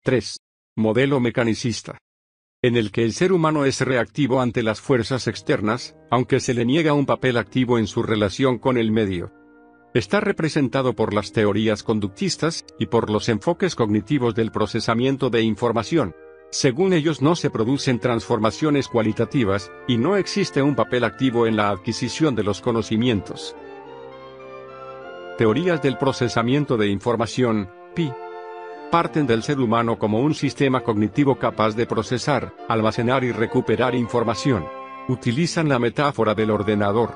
3. Modelo mecanicista, en el que el ser humano es reactivo ante las fuerzas externas, aunque se le niega un papel activo en su relación con el medio. Está representado por las teorías conductistas, y por los enfoques cognitivos del procesamiento de información. Según ellos no se producen transformaciones cualitativas, y no existe un papel activo en la adquisición de los conocimientos. Teorías del procesamiento de información, PI. Parten del ser humano como un sistema cognitivo capaz de procesar, almacenar y recuperar información. Utilizan la metáfora del ordenador.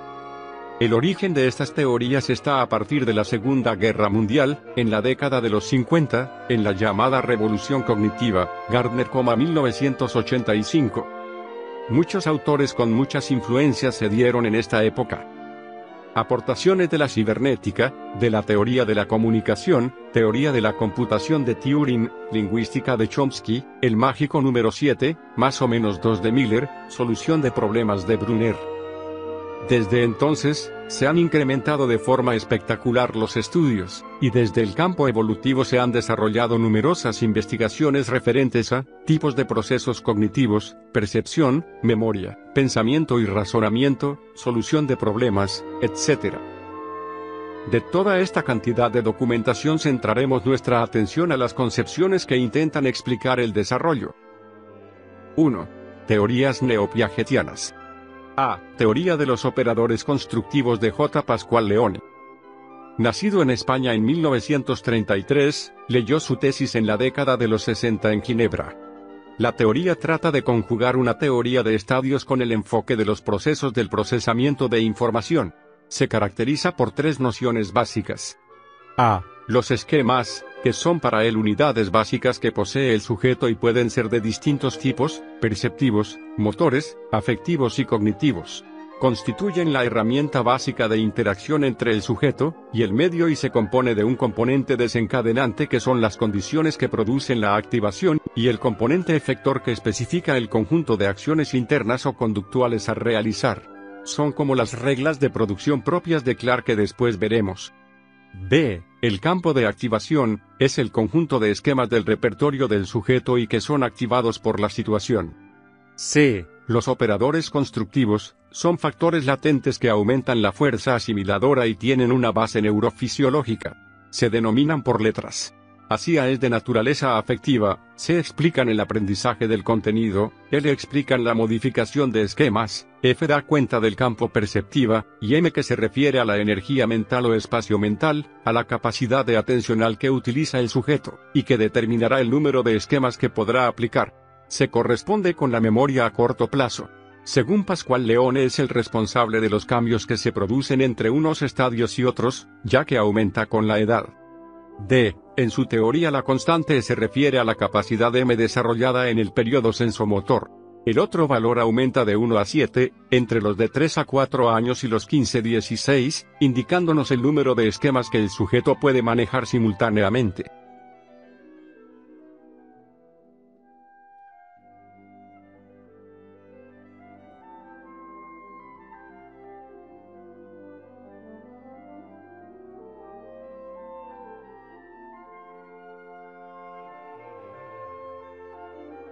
El origen de estas teorías está a partir de la Segunda Guerra Mundial, en la década de los 50, en la llamada Revolución Cognitiva, Gardner, 1985. Muchos autores con muchas influencias se dieron en esta época. Aportaciones de la cibernética, de la teoría de la comunicación, teoría de la computación de Turing, lingüística de Chomsky, el mágico número 7, más o menos 2 de Miller, solución de problemas de Brunner. Desde entonces, se han incrementado de forma espectacular los estudios, y desde el campo evolutivo se han desarrollado numerosas investigaciones referentes a tipos de procesos cognitivos, percepción, memoria, pensamiento y razonamiento, solución de problemas, etc. De toda esta cantidad de documentación centraremos nuestra atención a las concepciones que intentan explicar el desarrollo. 1. Teorías neopiagetianas. A. Teoría de los operadores constructivos de J. Pascual Leone. Nacido en España en 1933, leyó su tesis en la década de los 60 en Ginebra. La teoría trata de conjugar una teoría de estadios con el enfoque de los procesos del procesamiento de información. Se caracteriza por 3 nociones básicas. A. Los esquemas, que son para él unidades básicas que posee el sujeto y pueden ser de distintos tipos, perceptivos, motores, afectivos y cognitivos. Constituyen la herramienta básica de interacción entre el sujeto y el medio y se compone de un componente desencadenante que son las condiciones que producen la activación, y el componente efector que especifica el conjunto de acciones internas o conductuales a realizar. Son como las reglas de producción propias de Clarke que después veremos. B. El campo de activación, es el conjunto de esquemas del repertorio del sujeto y que son activados por la situación. C. Los operadores constructivos, son factores latentes que aumentan la fuerza asimiladora y tienen una base neurofisiológica. Se denominan por letras. Así A es de naturaleza afectiva, C explican el aprendizaje del contenido, L explican la modificación de esquemas, F da cuenta del campo perceptiva, y M que se refiere a la energía mental o espacio mental, a la capacidad de atencional que utiliza el sujeto, y que determinará el número de esquemas que podrá aplicar. Se corresponde con la memoria a corto plazo. Según Pascual Leone es el responsable de los cambios que se producen entre unos estadios y otros, ya que aumenta con la edad. D. En su teoría la constante se refiere a la capacidad M desarrollada en el periodo sensomotor. El otro valor aumenta de 1 a 7, entre los de 3 a 4 años y los 15-16, indicándonos el número de esquemas que el sujeto puede manejar simultáneamente.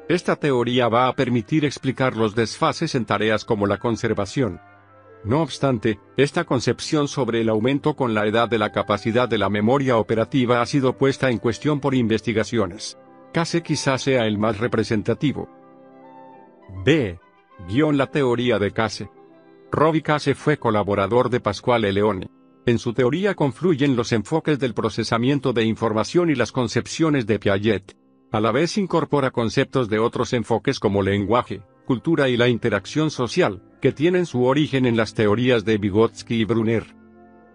Esta teoría va a permitir explicar los desfases en tareas como la conservación. No obstante, esta concepción sobre el aumento con la edad de la capacidad de la memoria operativa ha sido puesta en cuestión por investigaciones. Case quizás sea el más representativo. B. La teoría de Case. Robbie Case fue colaborador de Pascual Leone. En su teoría confluyen los enfoques del procesamiento de información y las concepciones de Piaget. A la vez incorpora conceptos de otros enfoques como lenguaje, cultura y la interacción social, que tienen su origen en las teorías de Vygotsky y Brunner.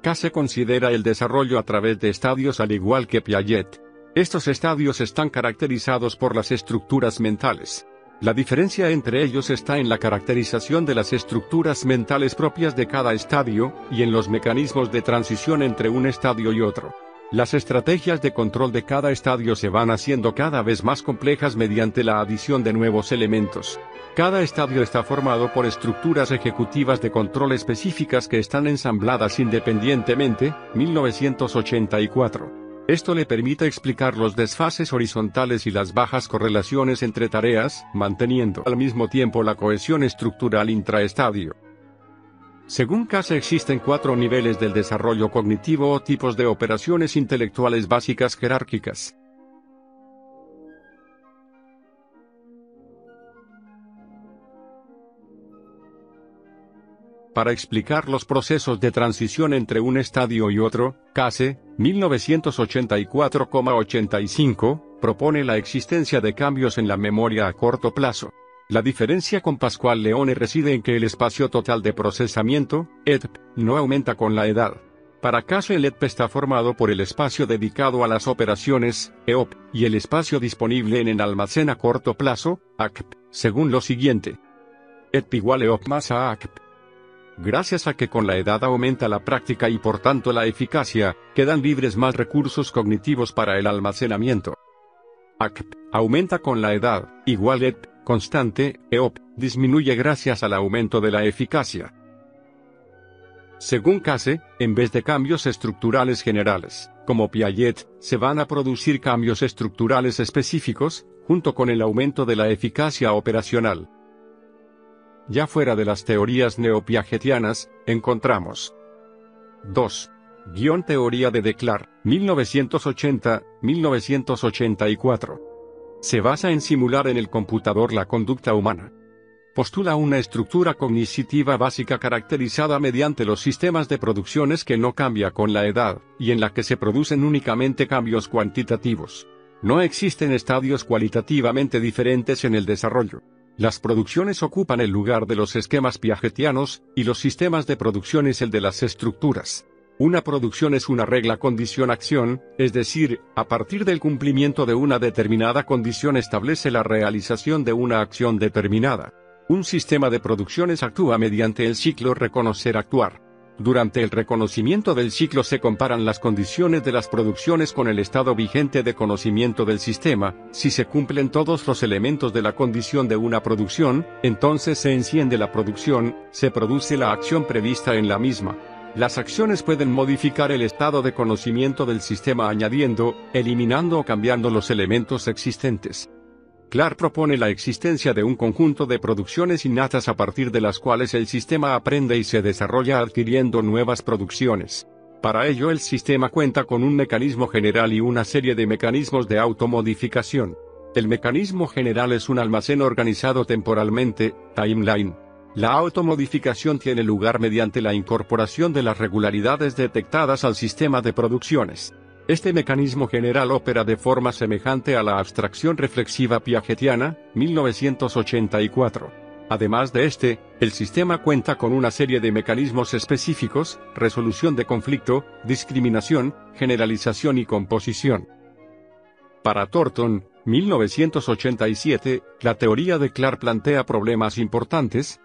Case considera el desarrollo a través de estadios al igual que Piaget. Estos estadios están caracterizados por las estructuras mentales. La diferencia entre ellos está en la caracterización de las estructuras mentales propias de cada estadio, y en los mecanismos de transición entre un estadio y otro. Las estrategias de control de cada estadio se van haciendo cada vez más complejas mediante la adición de nuevos elementos. Cada estadio está formado por estructuras ejecutivas de control específicas que están ensambladas independientemente, 1984. Esto le permite explicar los desfases horizontales y las bajas correlaciones entre tareas, manteniendo al mismo tiempo la cohesión estructural intraestadio. Según Case, existen 4 niveles del desarrollo cognitivo o tipos de operaciones intelectuales básicas jerárquicas. Para explicar los procesos de transición entre un estadio y otro, Case, 1984,85, propone la existencia de cambios en la memoria a corto plazo. La diferencia con Pascual Leone reside en que el espacio total de procesamiento, ETP, no aumenta con la edad. Para Case, el ETP está formado por el espacio dedicado a las operaciones, EOP, y el espacio disponible en el almacén a corto plazo, ACP, según lo siguiente. ETP igual EOP más a ACP. Gracias a que con la edad aumenta la práctica y por tanto la eficacia, quedan libres más recursos cognitivos para el almacenamiento. ACP aumenta con la edad, igual ETP, constante, EOP, disminuye gracias al aumento de la eficacia. Según Case, en vez de cambios estructurales generales, como Piaget, se van a producir cambios estructurales específicos, junto con el aumento de la eficacia operacional. Ya fuera de las teorías neopiagetianas, encontramos 2. Teoría de De Clercq, 1980-1984. Se basa en simular en el computador la conducta humana. Postula una estructura cognitiva básica caracterizada mediante los sistemas de producciones que no cambia con la edad, y en la que se producen únicamente cambios cuantitativos. No existen estadios cualitativamente diferentes en el desarrollo. Las producciones ocupan el lugar de los esquemas piagetianos, y los sistemas de producción es el de las estructuras. Una producción es una regla condición-acción, es decir, a partir del cumplimiento de una determinada condición establece la realización de una acción determinada. Un sistema de producciones actúa mediante el ciclo reconocer-actuar. Durante el reconocimiento del ciclo se comparan las condiciones de las producciones con el estado vigente de conocimiento del sistema. Si se cumplen todos los elementos de la condición de una producción, entonces se enciende la producción, se produce la acción prevista en la misma. Las acciones pueden modificar el estado de conocimiento del sistema añadiendo, eliminando o cambiando los elementos existentes. Clercq propone la existencia de un conjunto de producciones innatas a partir de las cuales el sistema aprende y se desarrolla adquiriendo nuevas producciones. Para ello el sistema cuenta con un mecanismo general y una serie de mecanismos de automodificación. El mecanismo general es un almacén organizado temporalmente, timeline. La automodificación tiene lugar mediante la incorporación de las regularidades detectadas al sistema de producciones. Este mecanismo general opera de forma semejante a la abstracción reflexiva piagetiana, 1984. Además de este, el sistema cuenta con una serie de mecanismos específicos: resolución de conflicto, discriminación, generalización y composición. Para Thornton, 1987, la teoría de Clercq plantea problemas importantes.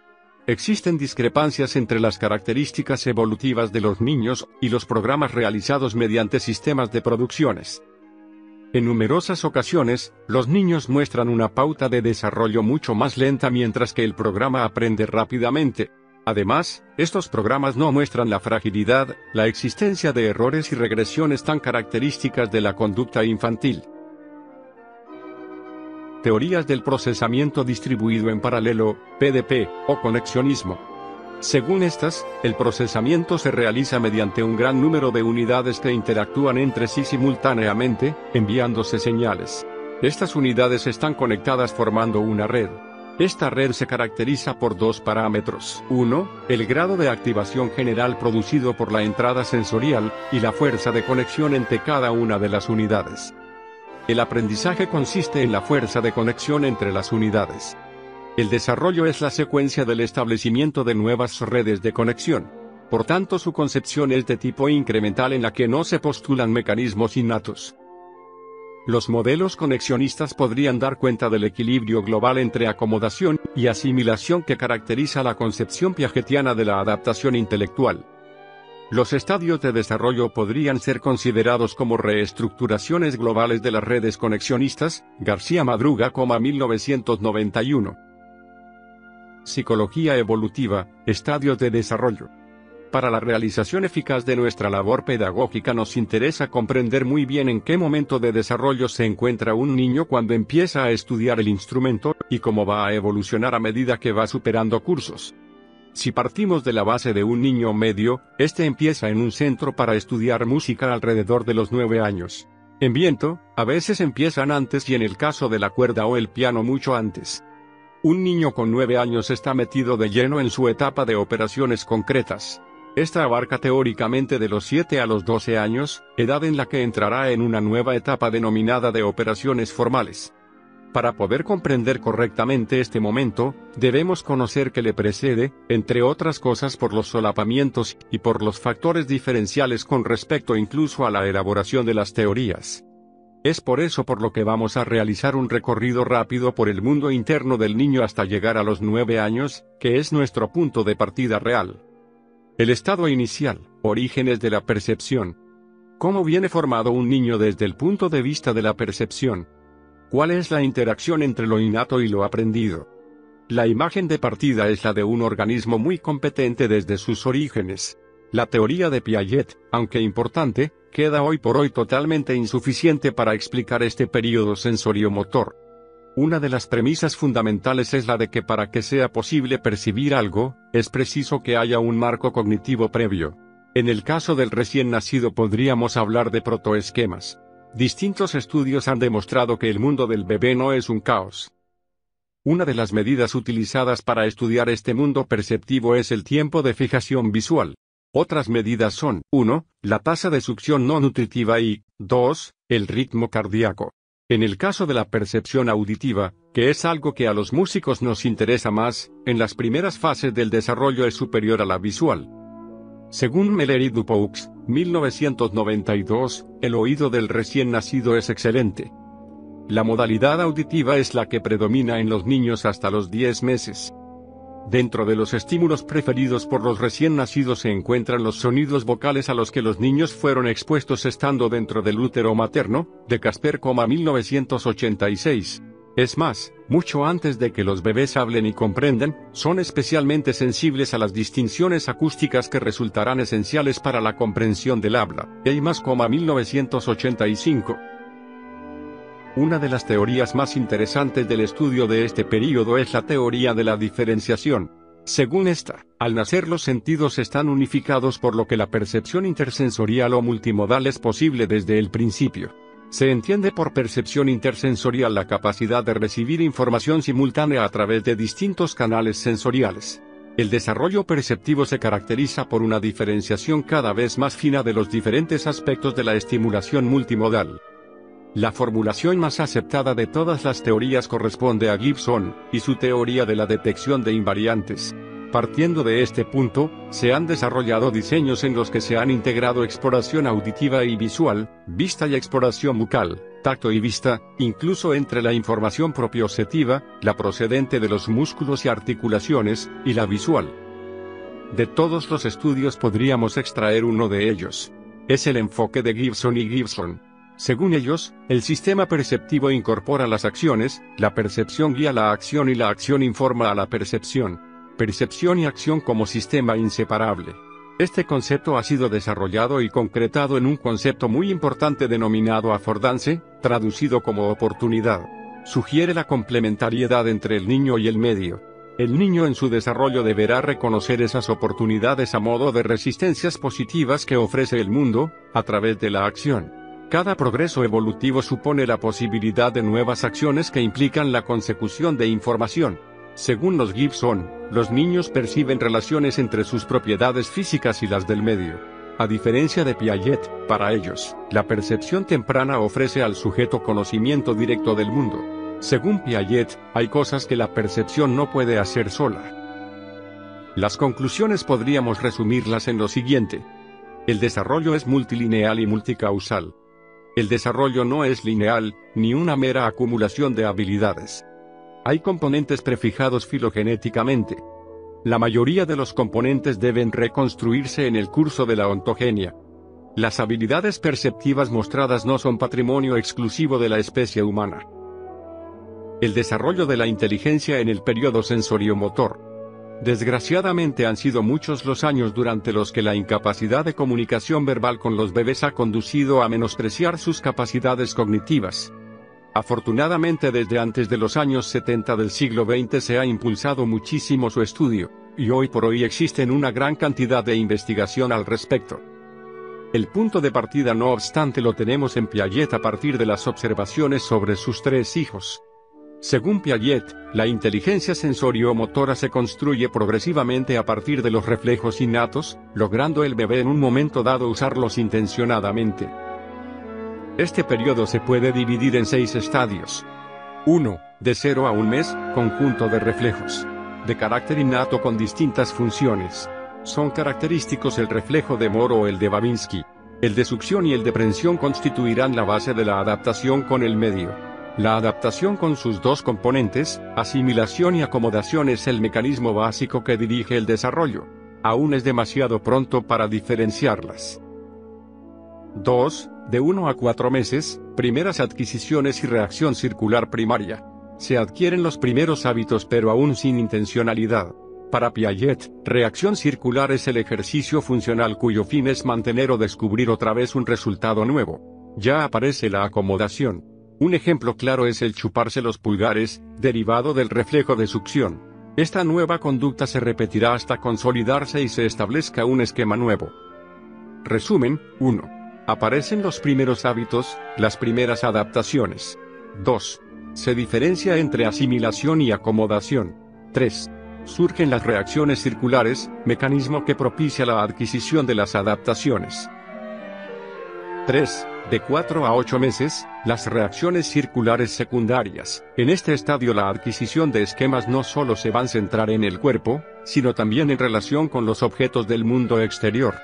Existen discrepancias entre las características evolutivas de los niños y los programas realizados mediante sistemas de producciones. En numerosas ocasiones, los niños muestran una pauta de desarrollo mucho más lenta mientras que el programa aprende rápidamente. Además, estos programas no muestran la fragilidad, la existencia de errores y regresiones tan características de la conducta infantil. Teorías del procesamiento distribuido en paralelo, PDP, o conexionismo. Según estas, el procesamiento se realiza mediante un gran número de unidades que interactúan entre sí simultáneamente, enviándose señales. Estas unidades están conectadas formando una red. Esta red se caracteriza por 2 parámetros. 1. El grado de activación general producido por la entrada sensorial, y la fuerza de conexión entre cada una de las unidades. El aprendizaje consiste en la fuerza de conexión entre las unidades. El desarrollo es la secuencia del establecimiento de nuevas redes de conexión. Por tanto, su concepción es de tipo incremental en la que no se postulan mecanismos innatos. Los modelos conexionistas podrían dar cuenta del equilibrio global entre acomodación y asimilación que caracteriza la concepción piagetiana de la adaptación intelectual. Los estadios de desarrollo podrían ser considerados como reestructuraciones globales de las redes conexionistas. García Madruga, 1991. Psicología evolutiva, estadios de desarrollo. Para la realización eficaz de nuestra labor pedagógica nos interesa comprender muy bien en qué momento de desarrollo se encuentra un niño cuando empieza a estudiar el instrumento, y cómo va a evolucionar a medida que va superando cursos. Si partimos de la base de un niño medio, este empieza en un centro para estudiar música alrededor de los 9 años. En viento, a veces empiezan antes y en el caso de la cuerda o el piano mucho antes. Un niño con 9 años está metido de lleno en su etapa de operaciones concretas. Esta abarca teóricamente de los 7 a los 12 años, edad en la que entrará en una nueva etapa denominada de operaciones formales. Para poder comprender correctamente este momento, debemos conocer que le precede, entre otras cosas por los solapamientos y por los factores diferenciales con respecto incluso a la elaboración de las teorías. Es por eso por lo que vamos a realizar un recorrido rápido por el mundo interno del niño hasta llegar a los 9 años, que es nuestro punto de partida real. El estado inicial, orígenes de la percepción. ¿Cómo viene formado un niño desde el punto de vista de la percepción? ¿Cuál es la interacción entre lo innato y lo aprendido? La imagen de partida es la de un organismo muy competente desde sus orígenes. La teoría de Piaget, aunque importante, queda hoy por hoy totalmente insuficiente para explicar este período sensoriomotor. Una de las premisas fundamentales es la de que para que sea posible percibir algo, es preciso que haya un marco cognitivo previo. En el caso del recién nacido podríamos hablar de protoesquemas. Distintos estudios han demostrado que el mundo del bebé no es un caos. Una de las medidas utilizadas para estudiar este mundo perceptivo es el tiempo de fijación visual. Otras medidas son, 1, la tasa de succión no nutritiva y, 2, el ritmo cardíaco. En el caso de la percepción auditiva, que es algo que a los músicos nos interesa más, en las primeras fases del desarrollo es superior a la visual. Según Meller y Dupoux, 1992, el oído del recién nacido es excelente. La modalidad auditiva es la que predomina en los niños hasta los 10 meses. Dentro de los estímulos preferidos por los recién nacidos se encuentran los sonidos vocales a los que los niños fueron expuestos estando dentro del útero materno, de Casper, 1986. Es más, mucho antes de que los bebés hablen y comprendan, son especialmente sensibles a las distinciones acústicas que resultarán esenciales para la comprensión del habla. Eimas, 1985. Una de las teorías más interesantes del estudio de este período es la teoría de la diferenciación. Según esta, al nacer los sentidos están unificados por lo que la percepción intersensorial o multimodal es posible desde el principio. Se entiende por percepción intersensorial la capacidad de recibir información simultánea a través de distintos canales sensoriales. El desarrollo perceptivo se caracteriza por una diferenciación cada vez más fina de los diferentes aspectos de la estimulación multimodal. La formulación más aceptada de todas las teorías corresponde a Gibson, y su teoría de la detección de invariantes. Partiendo de este punto, se han desarrollado diseños en los que se han integrado exploración auditiva y visual, vista y exploración bucal, tacto y vista, incluso entre la información propioceptiva, la procedente de los músculos y articulaciones, y la visual. De todos los estudios podríamos extraer uno de ellos. Es el enfoque de Gibson y Gibson. Según ellos, el sistema perceptivo incorpora las acciones, la percepción guía la acción y la acción informa a la percepción. Percepción y acción como sistema inseparable. Este concepto ha sido desarrollado y concretado en un concepto muy importante denominado affordance, traducido como oportunidad. Sugiere la complementariedad entre el niño y el medio. El niño en su desarrollo deberá reconocer esas oportunidades a modo de resistencias positivas que ofrece el mundo, a través de la acción. Cada progreso evolutivo supone la posibilidad de nuevas acciones que implican la consecución de información. Según los Gibson, los niños perciben relaciones entre sus propiedades físicas y las del medio. A diferencia de Piaget, para ellos, la percepción temprana ofrece al sujeto conocimiento directo del mundo. Según Piaget, hay cosas que la percepción no puede hacer sola. Las conclusiones podríamos resumirlas en lo siguiente. El desarrollo es multilineal y multicausal. El desarrollo no es lineal, ni una mera acumulación de habilidades. Hay componentes prefijados filogenéticamente. La mayoría de los componentes deben reconstruirse en el curso de la ontogenia. Las habilidades perceptivas mostradas no son patrimonio exclusivo de la especie humana. El desarrollo de la inteligencia en el periodo sensoriomotor. Desgraciadamente han sido muchos los años durante los que la incapacidad de comunicación verbal con los bebés ha conducido a menospreciar sus capacidades cognitivas. Afortunadamente desde antes de los años 70 del siglo XX se ha impulsado muchísimo su estudio, y hoy por hoy existen una gran cantidad de investigación al respecto. El punto de partida no obstante lo tenemos en Piaget a partir de las observaciones sobre sus 3 hijos. Según Piaget, la inteligencia sensorio-motora se construye progresivamente a partir de los reflejos innatos, logrando el bebé en un momento dado usarlos intencionadamente. Este periodo se puede dividir en 6 estadios. 1. De 0 a 1 mes, conjunto de reflejos. De carácter innato con distintas funciones. Son característicos el reflejo de Moore o el de Babinski. El de succión y el de prensión constituirán la base de la adaptación con el medio. La adaptación con sus 2 componentes, asimilación y acomodación, es el mecanismo básico que dirige el desarrollo. Aún es demasiado pronto para diferenciarlas. 2. De 1 a 4 meses, primeras adquisiciones y reacción circular primaria. Se adquieren los primeros hábitos pero aún sin intencionalidad. Para Piaget, reacción circular es el ejercicio funcional cuyo fin es mantener o descubrir otra vez un resultado nuevo. Ya aparece la acomodación. Un ejemplo claro es el chuparse los pulgares, derivado del reflejo de succión. Esta nueva conducta se repetirá hasta consolidarse y se establezca un esquema nuevo. Resumen: 1. Aparecen los primeros hábitos, las primeras adaptaciones. 2. Se diferencia entre asimilación y acomodación. 3. Surgen las reacciones circulares, mecanismo que propicia la adquisición de las adaptaciones. 3. De 4 a 8 meses, las reacciones circulares secundarias. En este estadio la adquisición de esquemas no solo se va a centrar en el cuerpo, sino también en relación con los objetos del mundo exterior.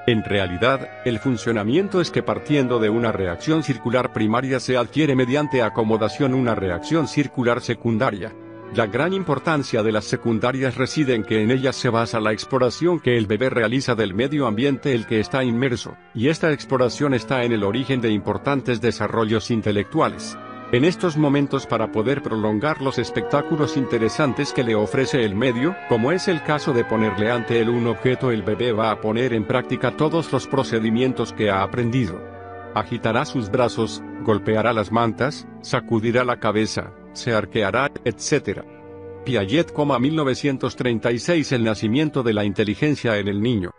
En realidad, el funcionamiento es que partiendo de una reacción circular primaria se adquiere mediante acomodación una reacción circular secundaria. La gran importancia de las secundarias reside en que en ellas se basa la exploración que el bebé realiza del medio ambiente en el que está inmerso, y esta exploración está en el origen de importantes desarrollos intelectuales. En estos momentos, para poder prolongar los espectáculos interesantes que le ofrece el medio, como es el caso de ponerle ante él un objeto, el bebé va a poner en práctica todos los procedimientos que ha aprendido. Agitará sus brazos, golpeará las mantas, sacudirá la cabeza, se arqueará, etc. Piaget, 1936. El nacimiento de la inteligencia en el niño.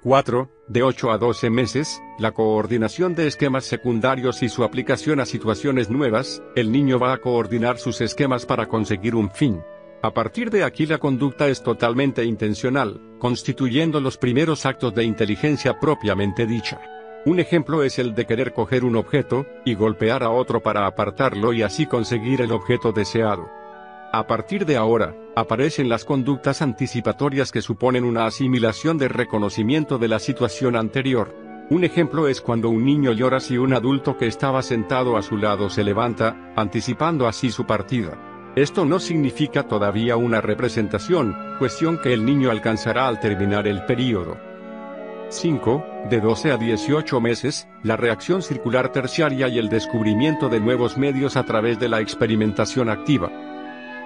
4. De 8 a 12 meses, la coordinación de esquemas secundarios y su aplicación a situaciones nuevas. El niño va a coordinar sus esquemas para conseguir un fin. A partir de aquí la conducta es totalmente intencional, constituyendo los primeros actos de inteligencia propiamente dicha. Un ejemplo es el de querer coger un objeto, y golpear a otro para apartarlo y así conseguir el objeto deseado. A partir de ahora, aparecen las conductas anticipatorias que suponen una asimilación de reconocimiento de la situación anterior. Un ejemplo es cuando un niño llora si un adulto que estaba sentado a su lado se levanta, anticipando así su partida. Esto no significa todavía una representación, cuestión que el niño alcanzará al terminar el período. 5. De 12 a 18 meses, la reacción circular terciaria y el descubrimiento de nuevos medios a través de la experimentación activa.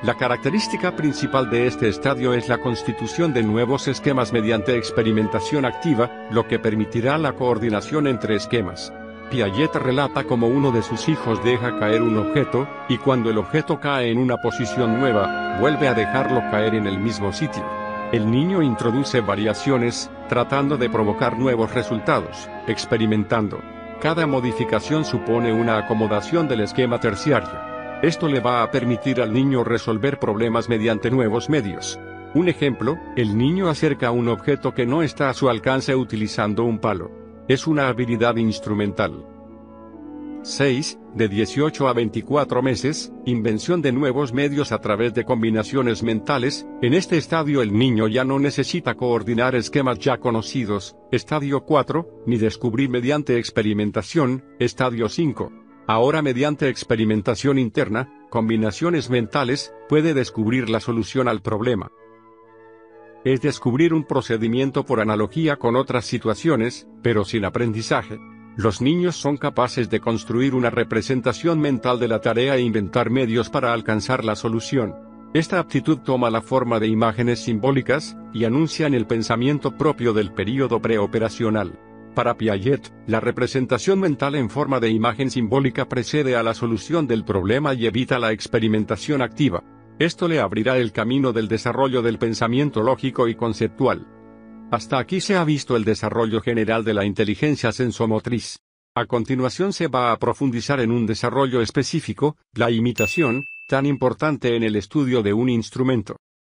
La característica principal de este estadio es la constitución de nuevos esquemas mediante experimentación activa, lo que permitirá la coordinación entre esquemas. Piaget relata cómo uno de sus hijos deja caer un objeto, y cuando el objeto cae en una posición nueva, vuelve a dejarlo caer en el mismo sitio. El niño introduce variaciones, tratando de provocar nuevos resultados, experimentando. Cada modificación supone una acomodación del esquema terciario. Esto le va a permitir al niño resolver problemas mediante nuevos medios. Un ejemplo, el niño acerca un objeto que no está a su alcance utilizando un palo. Es una habilidad instrumental. 6. De 18 a 24 meses, invención de nuevos medios a través de combinaciones mentales. En este estadio el niño ya no necesita coordinar esquemas ya conocidos, estadio 4, ni descubrir mediante experimentación, estadio 5. Ahora mediante experimentación interna, combinaciones mentales, puede descubrir la solución al problema. Es descubrir un procedimiento por analogía con otras situaciones, pero sin aprendizaje. Los niños son capaces de construir una representación mental de la tarea e inventar medios para alcanzar la solución. Esta aptitud toma la forma de imágenes simbólicas, y anuncian el pensamiento propio del período preoperacional. Para Piaget, la representación mental en forma de imagen simbólica precede a la solución del problema y evita la experimentación activa. Esto le abrirá el camino del desarrollo del pensamiento lógico y conceptual. Hasta aquí se ha visto el desarrollo general de la inteligencia sensomotriz. A continuación se va a profundizar en un desarrollo específico, la imitación, tan importante en el estudio de un instrumento.